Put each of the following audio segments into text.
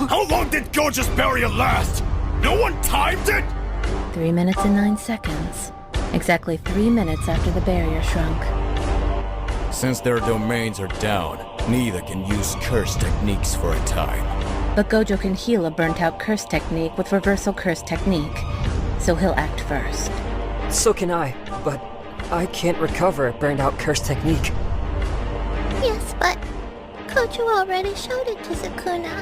How long did Gojo's barrier last? No one timed it? 3 minutes and 9 seconds. Exactly 3 minutes after the barrier shrunk. Since their domains are down, neither can use curse techniques for a time. But Gojo can heal a burnt-out curse technique with reversal curse technique, so he'll act first. So can I, but I can't recover a burned-out curse technique. Yes, but Gojo already showed it to Sukuna.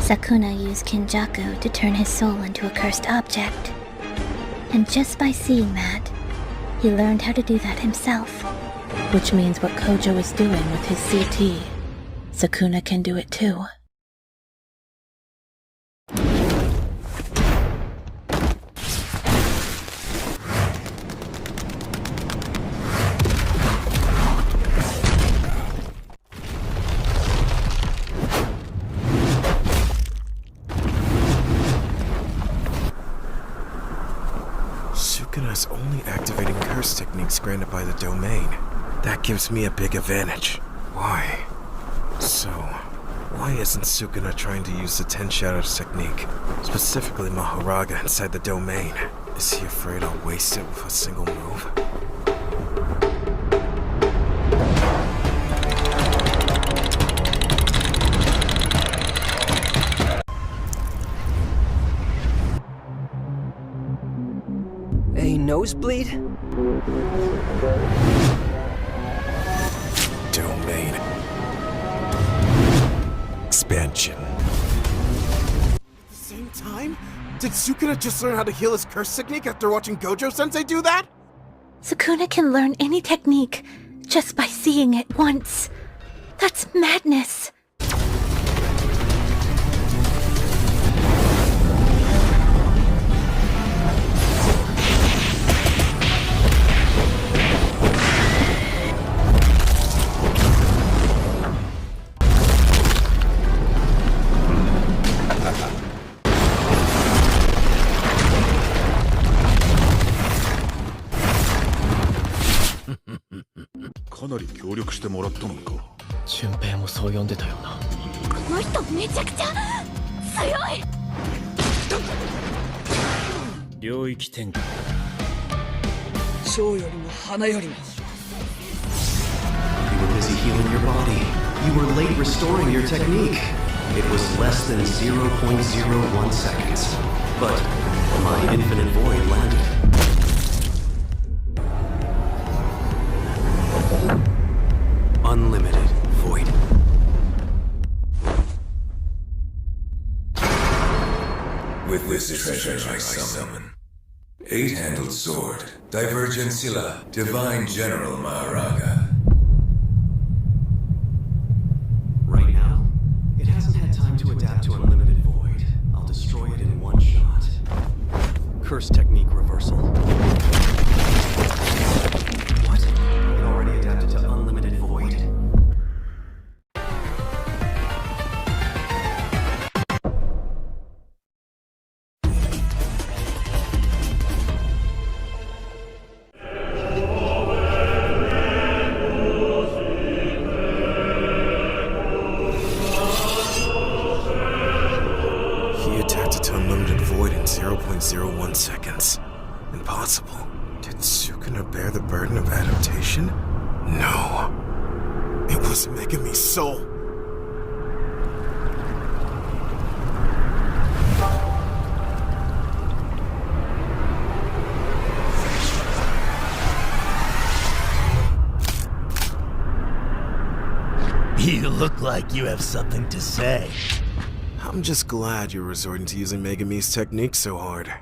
Sukuna used Kinjaku to turn his soul into a cursed object. And just by seeing that, he learned how to do that himself. Which means what Gojo is doing with his CT, Sukuna can do it too. Sukuna's only activating curse techniques granted by the domain. That gives me a big advantage. Why? So, why isn't Sukuna trying to use the 10 Shadows technique? Specifically Mahoraga inside the domain. Is he afraid I'll waste it with a single move? A nosebleed? Domain expansion. At the same time? Did Sukuna just learn how to heal his curse technique after watching Gojo-sensei do that? Sukuna can learn any technique just by seeing it once. That's madness. You were busy healing your body. You were late restoring your technique. It was less than 0.01 seconds. But my infinite void landed. Unlimited void. With this treasure I summon 8-handled sword, Divergent Sila, Divine General Mahoraga. Right now, it hasn't had time to adapt to unlimited void. I'll destroy it in one shot. Curse technique reversal. What? It already adapted to unlimited void? He adapted to unlimited void in 0.01 seconds. Impossible. Did Sukuna bear the burden of adaptation? No. It was Megami's soul. You look like you have something to say. I'm just glad you're resorting to using Megami's technique so hard.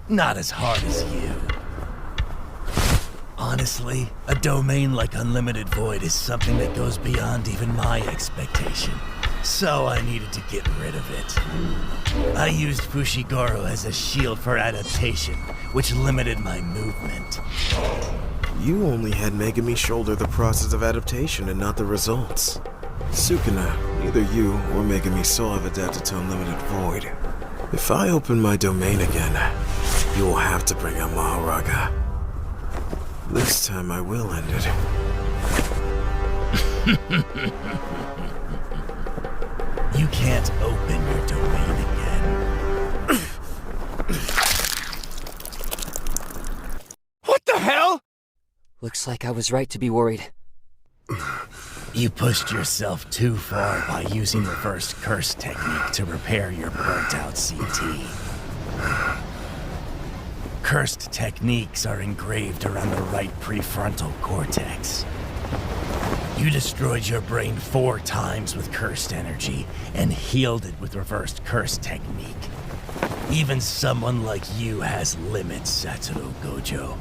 Not as hard as you. Honestly, a domain like Unlimited Void is something that goes beyond even my expectation. So I needed to get rid of it. I used Fushigoro as a shield for adaptation, which limited my movement. You only had Megami shoulder the process of adaptation and not the results. Sukuna, neither you or Megami Soul have adapted to Unlimited Void. If I open my domain again, you will have to bring out Mahoraga. This time I will end it. You can't open your domain again. What the hell? Looks like I was right to be worried. You pushed yourself too far by using reverse curse technique to repair your burnt-out CT. Cursed techniques are engraved around the right prefrontal cortex. You destroyed your brain 4 times with cursed energy and healed it with reversed curse technique. Even someone like you has limits, Satoru Gojo.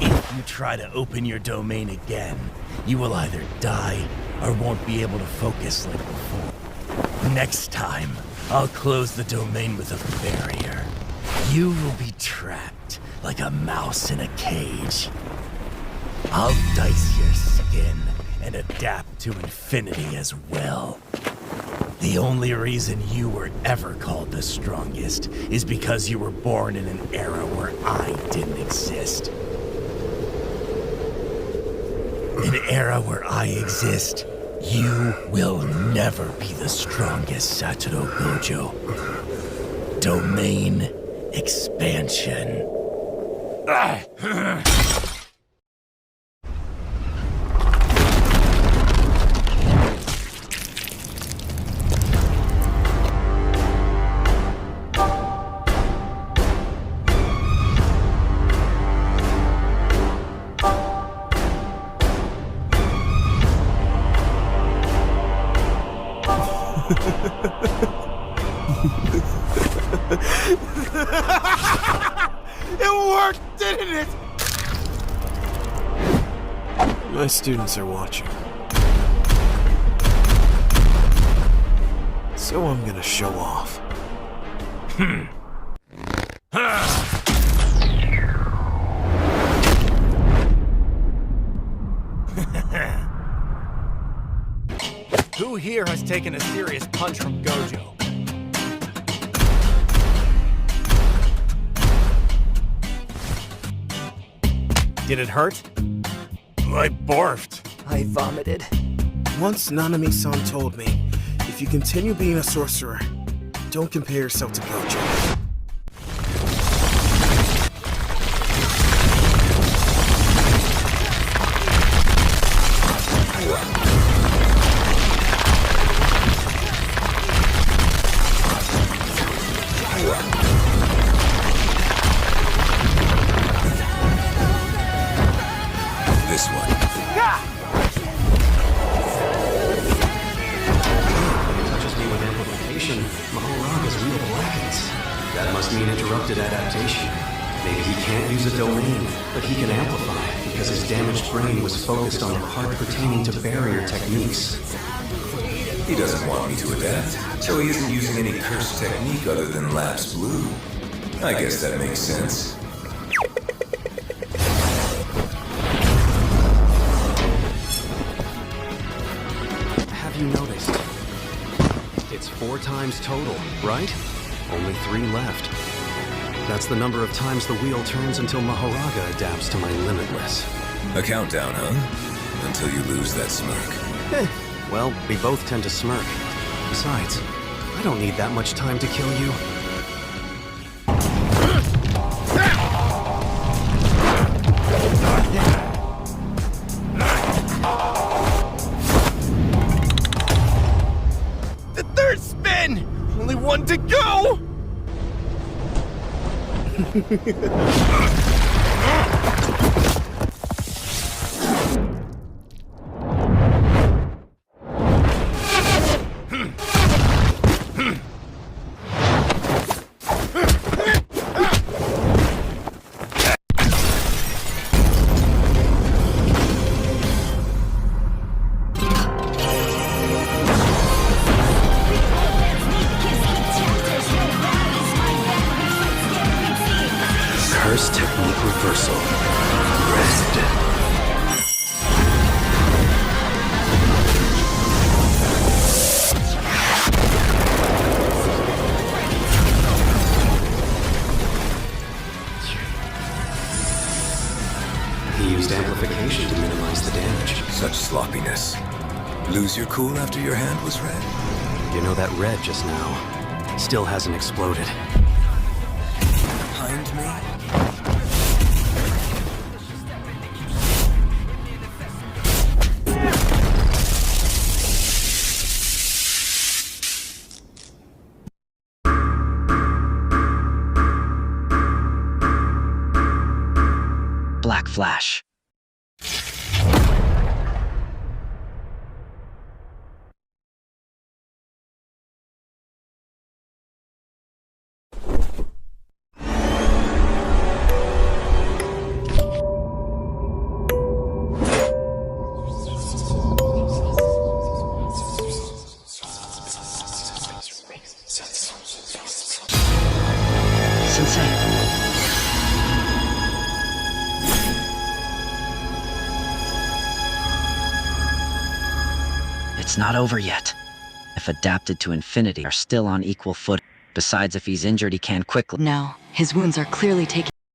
If you try to open your domain again, you will either die or won't be able to focus like before. Next time, I'll close the domain with a barrier. You will be trapped like a mouse in a cage. I'll dice your skin and adapt to infinity as well. The only reason you were ever called the strongest is because you were born in an era where I didn't exist. An era where I exist, you will never be the strongest, Satoru Gojo. Domain expansion. It worked, didn't it? My students are watching. So I'm gonna show off. Who here has taken a serious punch from Gojo? Did it hurt? I barfed. I vomited. Once Nanami-san told me, if you continue being a sorcerer, don't compare yourself to Gojo. This one. Touches me with amplification. Mahoraga's wheel blackens. That must mean interrupted adaptation. Maybe he can't use a domain, but he can amplify because his damaged brain was focused on the part pertaining to barrier techniques. He doesn't want me to adapt, so he isn't using any cursed technique other than Lapse Blue. I guess that makes sense. Have you noticed? It's 4 times total, right? Only 3 left. That's the number of times the wheel turns until Mahoraga adapts to my limitless. A countdown, huh? Until you lose that smirk. Well, we both tend to smirk. Besides, I don't need that much time to kill you. The third spin! Only one to go! Curse technique reversal. Rest. He used amplification to minimize the damage. Such sloppiness. Lose your cool after your hand was red? You know, that red just now still hasn't exploded. Behind me? Black Flash. Sensei. It's not over yet. If adapted to infinity, are still on equal foot. Besides, if he's injured, he can quickly. No, his wounds are clearly taking